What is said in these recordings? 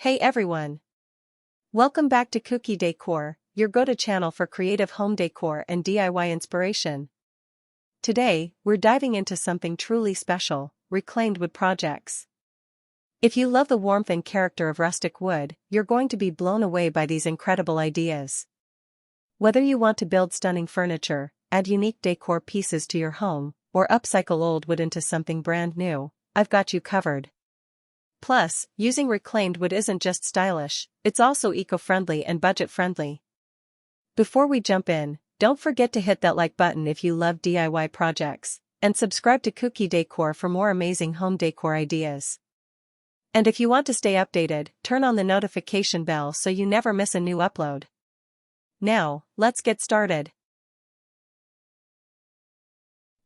Hey everyone! Welcome back to Kuki Decor, your go-to channel for creative home decor and DIY inspiration. Today, we're diving into something truly special: reclaimed wood projects. If you love the warmth and character of rustic wood, you're going to be blown away by these incredible ideas. Whether you want to build stunning furniture, add unique decor pieces to your home, or upcycle old wood into something brand new, I've got you covered. Plus, using reclaimed wood isn't just stylish, it's also eco-friendly and budget-friendly. Before we jump in, don't forget to hit that like button if you love DIY projects, and subscribe to Kuki Decor for more amazing home decor ideas. And if you want to stay updated, turn on the notification bell so you never miss a new upload. Now, let's get started.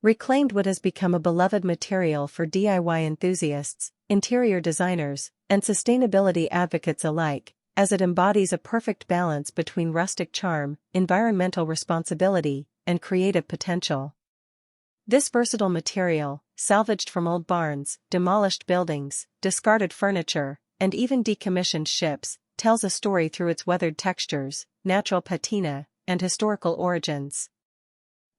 Reclaimed wood has become a beloved material for DIY enthusiasts, interior designers, and sustainability advocates alike, as it embodies a perfect balance between rustic charm, environmental responsibility, and creative potential. This versatile material, salvaged from old barns, demolished buildings, discarded furniture, and even decommissioned ships, tells a story through its weathered textures, natural patina, and historical origins.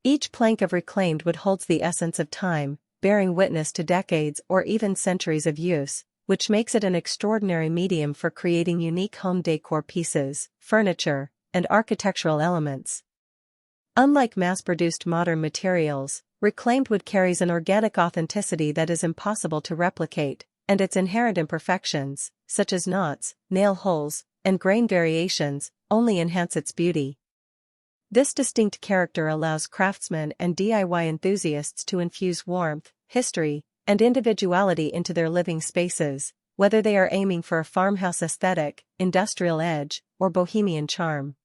Each plank of reclaimed wood holds the essence of time, bearing witness to decades or even centuries of use, which makes it an extraordinary medium for creating unique home decor pieces, furniture, and architectural elements. Unlike mass-produced modern materials, reclaimed wood carries an organic authenticity that is impossible to replicate, and its inherent imperfections, such as knots, nail holes, and grain variations, only enhance its beauty. This distinct character allows craftsmen and DIY enthusiasts to infuse warmth, history, and individuality into their living spaces, whether they are aiming for a farmhouse aesthetic, industrial edge, or bohemian charm.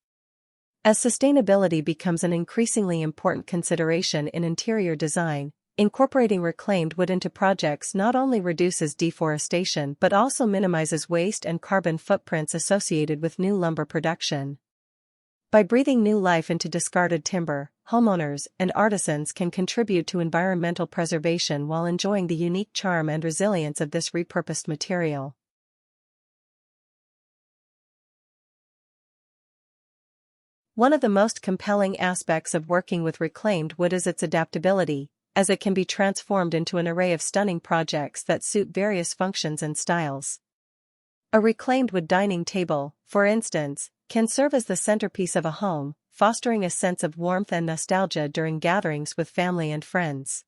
As sustainability becomes an increasingly important consideration in interior design, incorporating reclaimed wood into projects not only reduces deforestation but also minimizes waste and carbon footprints associated with new lumber production. By breathing new life into discarded timber, homeowners and artisans can contribute to environmental preservation while enjoying the unique charm and resilience of this repurposed material. One of the most compelling aspects of working with reclaimed wood is its adaptability, as it can be transformed into an array of stunning projects that suit various functions and styles. A reclaimed wood dining table, for instance, can serve as the centerpiece of a home, fostering a sense of warmth and nostalgia during gatherings with family and friends.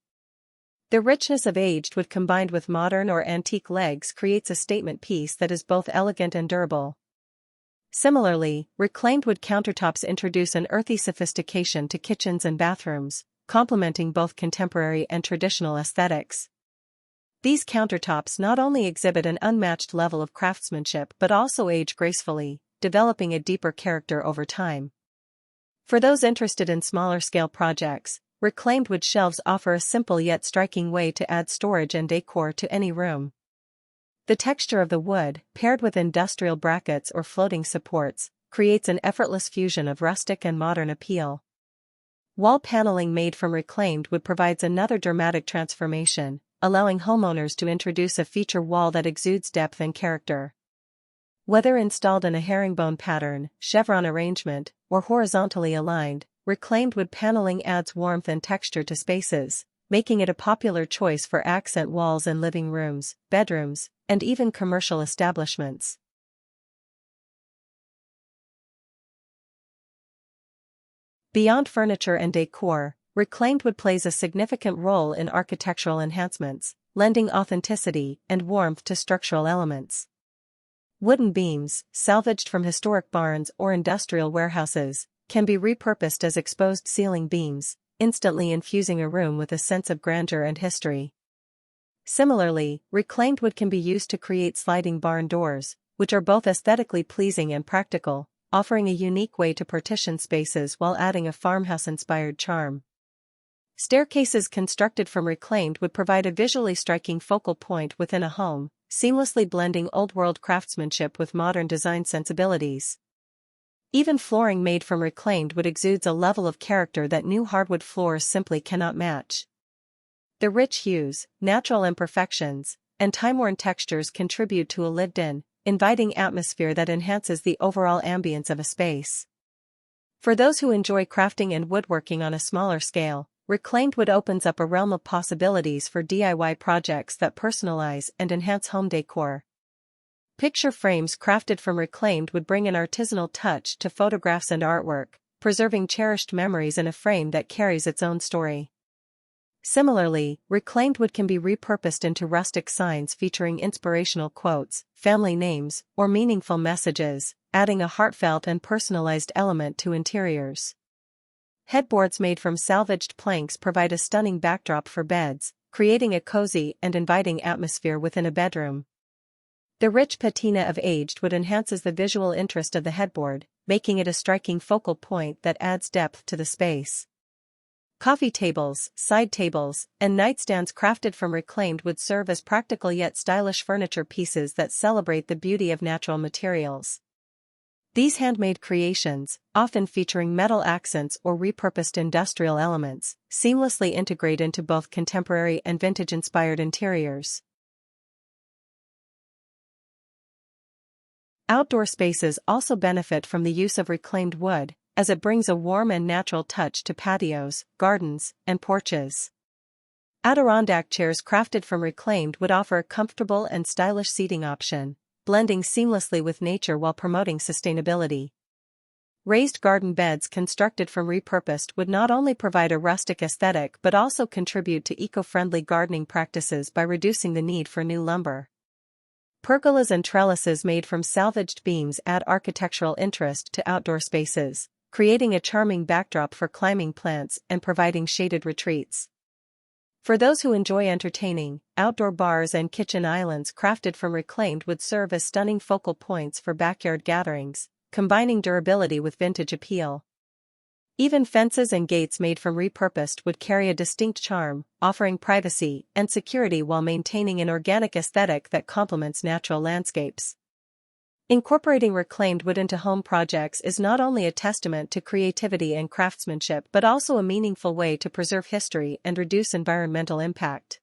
The richness of aged wood combined with modern or antique legs creates a statement piece that is both elegant and durable. Similarly, reclaimed wood countertops introduce an earthy sophistication to kitchens and bathrooms, complementing both contemporary and traditional aesthetics. These countertops not only exhibit an unmatched level of craftsmanship but also age gracefully, developing a deeper character over time. For those interested in smaller-scale projects, reclaimed wood shelves offer a simple yet striking way to add storage and decor to any room. The texture of the wood, paired with industrial brackets or floating supports, creates an effortless fusion of rustic and modern appeal. Wall paneling made from reclaimed wood provides another dramatic transformation, allowing homeowners to introduce a feature wall that exudes depth and character. Whether installed in a herringbone pattern, chevron arrangement, or horizontally aligned, reclaimed wood paneling adds warmth and texture to spaces, making it a popular choice for accent walls in living rooms, bedrooms, and even commercial establishments. Beyond furniture and decor, reclaimed wood plays a significant role in architectural enhancements, lending authenticity and warmth to structural elements. Wooden beams, salvaged from historic barns or industrial warehouses, can be repurposed as exposed ceiling beams, instantly infusing a room with a sense of grandeur and history. Similarly, reclaimed wood can be used to create sliding barn doors, which are both aesthetically pleasing and practical, offering a unique way to partition spaces while adding a farmhouse-inspired charm. Staircases constructed from reclaimed would provide a visually striking focal point within a home, seamlessly blending old-world craftsmanship with modern design sensibilities. Even flooring made from reclaimed wood exudes a level of character that new hardwood floors simply cannot match. The rich hues, natural imperfections, and time-worn textures contribute to a lived-in, inviting atmosphere that enhances the overall ambience of a space. For those who enjoy crafting and woodworking on a smaller scale, reclaimed wood opens up a realm of possibilities for DIY projects that personalize and enhance home decor. Picture frames crafted from reclaimed wood bring an artisanal touch to photographs and artwork, preserving cherished memories in a frame that carries its own story. Similarly, reclaimed wood can be repurposed into rustic signs featuring inspirational quotes, family names, or meaningful messages, adding a heartfelt and personalized element to interiors. Headboards made from salvaged planks provide a stunning backdrop for beds, creating a cozy and inviting atmosphere within a bedroom. The rich patina of aged wood enhances the visual interest of the headboard, making it a striking focal point that adds depth to the space. Coffee tables, side tables, and nightstands crafted from reclaimed wood serve as practical yet stylish furniture pieces that celebrate the beauty of natural materials. These handmade creations, often featuring metal accents or repurposed industrial elements, seamlessly integrate into both contemporary and vintage-inspired interiors. Outdoor spaces also benefit from the use of reclaimed wood, as it brings a warm and natural touch to patios, gardens, and porches. Adirondack chairs crafted from reclaimed wood offer a comfortable and stylish seating option, blending seamlessly with nature while promoting sustainability. Raised garden beds constructed from repurposed wood not only provide a rustic aesthetic but also contribute to eco-friendly gardening practices by reducing the need for new lumber. Pergolas and trellises made from salvaged beams add architectural interest to outdoor spaces, creating a charming backdrop for climbing plants and providing shaded retreats. For those who enjoy entertaining, outdoor bars and kitchen islands crafted from reclaimed would serve as stunning focal points for backyard gatherings, combining durability with vintage appeal. Even fences and gates made from repurposed would carry a distinct charm, offering privacy and security while maintaining an organic aesthetic that complements natural landscapes. Incorporating reclaimed wood into home projects is not only a testament to creativity and craftsmanship but also a meaningful way to preserve history and reduce environmental impact.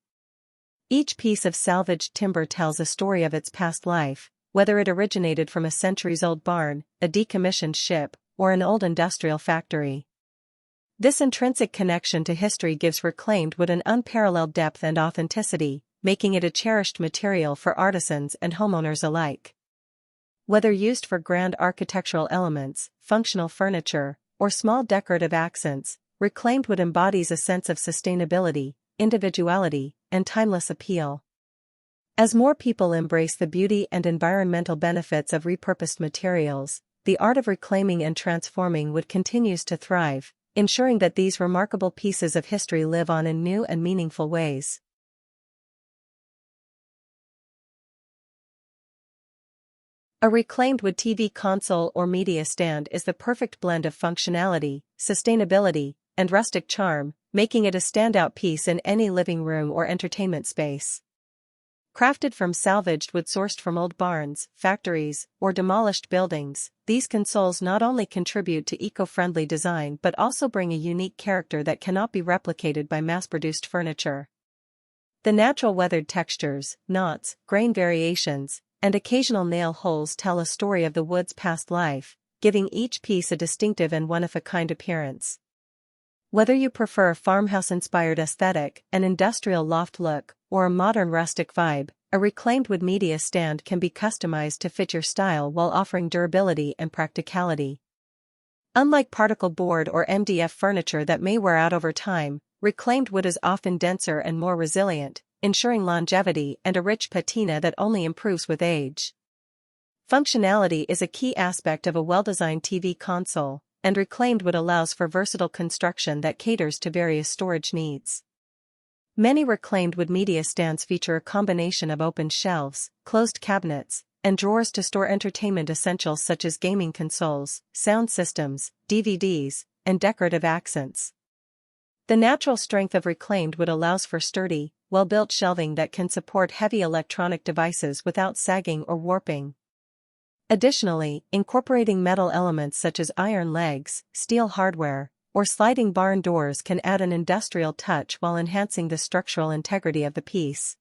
Each piece of salvaged timber tells a story of its past life, whether it originated from a centuries-old barn, a decommissioned ship, or an old industrial factory. This intrinsic connection to history gives reclaimed wood an unparalleled depth and authenticity, making it a cherished material for artisans and homeowners alike. Whether used for grand architectural elements, functional furniture, or small decorative accents, reclaimed wood embodies a sense of sustainability, individuality, and timeless appeal. As more people embrace the beauty and environmental benefits of repurposed materials, the art of reclaiming and transforming wood continues to thrive, ensuring that these remarkable pieces of history live on in new and meaningful ways. A reclaimed wood TV console or media stand is the perfect blend of functionality, sustainability, and rustic charm, making it a standout piece in any living room or entertainment space. Crafted from salvaged wood sourced from old barns, factories, or demolished buildings, these consoles not only contribute to eco-friendly design but also bring a unique character that cannot be replicated by mass-produced furniture. The natural weathered textures, knots, grain variations, and occasional nail holes tell a story of the wood's past life, giving each piece a distinctive and one-of-a-kind appearance. Whether you prefer a farmhouse-inspired aesthetic, an industrial loft look, or a modern rustic vibe, a reclaimed wood media stand can be customized to fit your style while offering durability and practicality. Unlike particle board or MDF furniture that may wear out over time, reclaimed wood is often denser and more resilient, ensuring longevity and a rich patina that only improves with age. Functionality is a key aspect of a well-designed TV console, and reclaimed wood allows for versatile construction that caters to various storage needs. Many reclaimed wood media stands feature a combination of open shelves, closed cabinets, and drawers to store entertainment essentials such as gaming consoles, sound systems, DVDs, and decorative accents. The natural strength of reclaimed wood allows for sturdy, well-built shelving that can support heavy electronic devices without sagging or warping. Additionally, incorporating metal elements such as iron legs, steel hardware, or sliding barn doors can add an industrial touch while enhancing the structural integrity of the piece.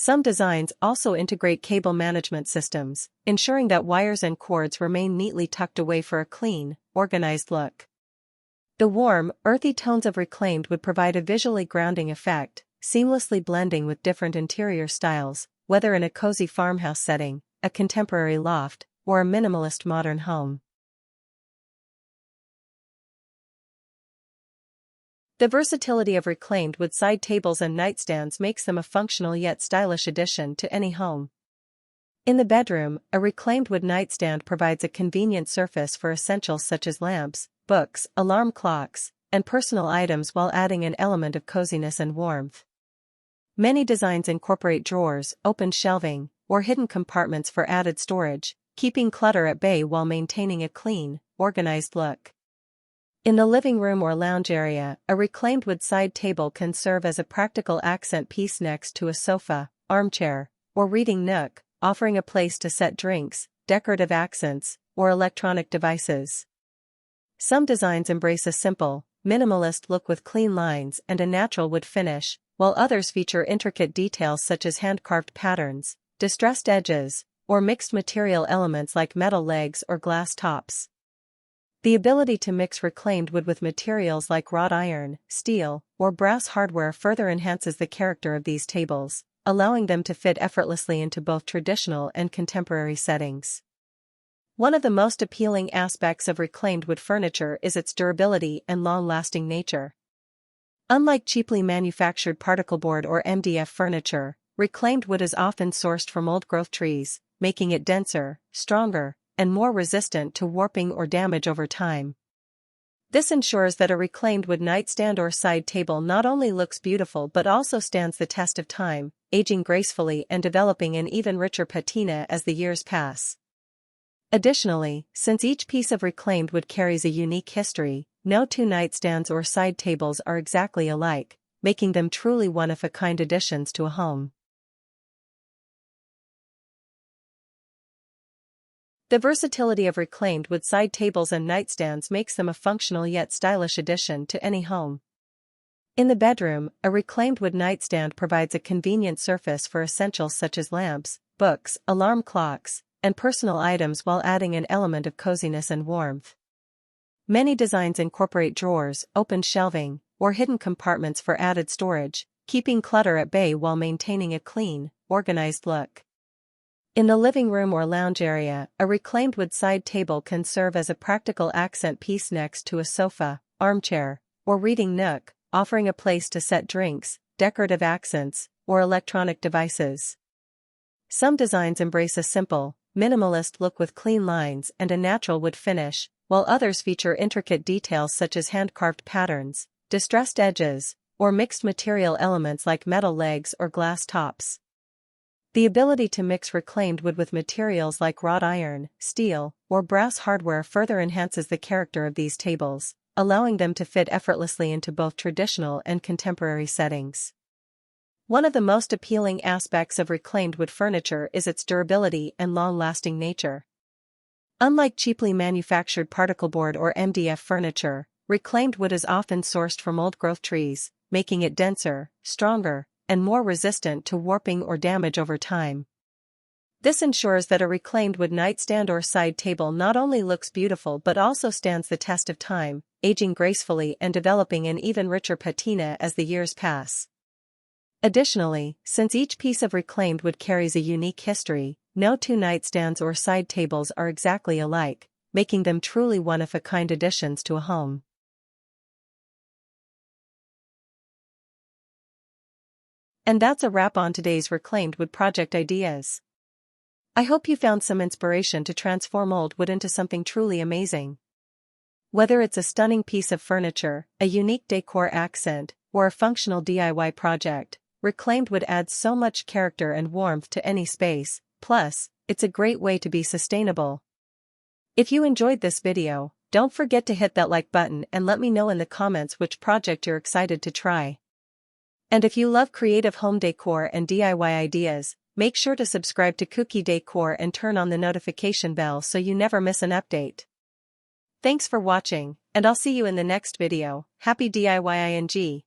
Some designs also integrate cable management systems, ensuring that wires and cords remain neatly tucked away for a clean, organized look. The warm, earthy tones of Reclaimed wood provide a visually grounding effect, seamlessly blending with different interior styles, whether in a cozy farmhouse setting, a contemporary loft, or a minimalist modern home. The versatility of Reclaimed wood side tables and nightstands makes them a functional yet stylish addition to any home. In the bedroom, a Reclaimed wood nightstand provides a convenient surface for essentials such as lamps, books, alarm clocks, and personal items while adding an element of coziness and warmth. Many designs incorporate drawers, open shelving, or hidden compartments for added storage, keeping clutter at bay while maintaining a clean, organized look. In the living room or lounge area, a Reclaimed wood side table can serve as a practical accent piece next to a sofa, armchair, or reading nook, offering a place to set drinks, decorative accents, or electronic devices. Some designs embrace a simple, minimalist look with clean lines and a natural wood finish, while others feature intricate details such as hand-carved patterns, distressed edges, or mixed material elements like metal legs or glass tops. The ability to mix Reclaimed wood with materials like wrought iron, steel, or brass hardware further enhances the character of these tables, allowing them to fit effortlessly into both traditional and contemporary settings. One of the most appealing aspects of Reclaimed wood furniture is its durability and long-lasting nature. Unlike cheaply manufactured particleboard or MDF furniture, Reclaimed wood is often sourced from old-growth trees, making it denser, stronger, and more resistant to warping or damage over time. This ensures that a Reclaimed wood nightstand or side table not only looks beautiful but also stands the test of time, aging gracefully and developing an even richer patina as the years pass. Additionally, since each piece of Reclaimed wood carries a unique history, no two nightstands or side tables are exactly alike, making them truly one-of-a-kind additions to a home. The versatility of Reclaimed wood side tables and nightstands makes them a functional yet stylish addition to any home. In the bedroom, a Reclaimed wood nightstand provides a convenient surface for essentials such as lamps, books, alarm clocks, and personal items while adding an element of coziness and warmth. Many designs incorporate drawers, open shelving, or hidden compartments for added storage, keeping clutter at bay while maintaining a clean, organized look. In the living room or lounge area, a Reclaimed wood side table can serve as a practical accent piece next to a sofa, armchair, or reading nook, offering a place to set drinks, decorative accents, or electronic devices. Some designs embrace a simple, minimalist look with clean lines and a natural wood finish, while others feature intricate details such as hand-carved patterns, distressed edges, or mixed material elements like metal legs or glass tops. The ability to mix Reclaimed wood with materials like wrought iron, steel, or brass hardware further enhances the character of these tables, allowing them to fit effortlessly into both traditional and contemporary settings. One of the most appealing aspects of Reclaimed wood furniture is its durability and long-lasting nature. Unlike cheaply manufactured particleboard or MDF furniture, Reclaimed wood is often sourced from old-growth trees, making it denser, stronger, and more resistant to warping or damage over time. This ensures that a Reclaimed wood nightstand or side table not only looks beautiful but also stands the test of time, aging gracefully and developing an even richer patina as the years pass. Additionally, since each piece of Reclaimed wood carries a unique history, no two nightstands or side tables are exactly alike, making them truly one-of-a-kind additions to a home. And that's a wrap on today's Reclaimed wood project ideas. I hope you found some inspiration to transform old wood into something truly amazing. Whether it's a stunning piece of furniture, a unique decor accent, or a functional DIY project, Reclaimed wood adds so much character and warmth to any space, plus, it's a great way to be sustainable. If you enjoyed this video, don't forget to hit that like button and let me know in the comments which project you're excited to try. And if you love creative home decor and DIY ideas, make sure to subscribe to Kuki Decor and turn on the notification bell so you never miss an update. Thanks for watching, and I'll see you in the next video. Happy DIYing!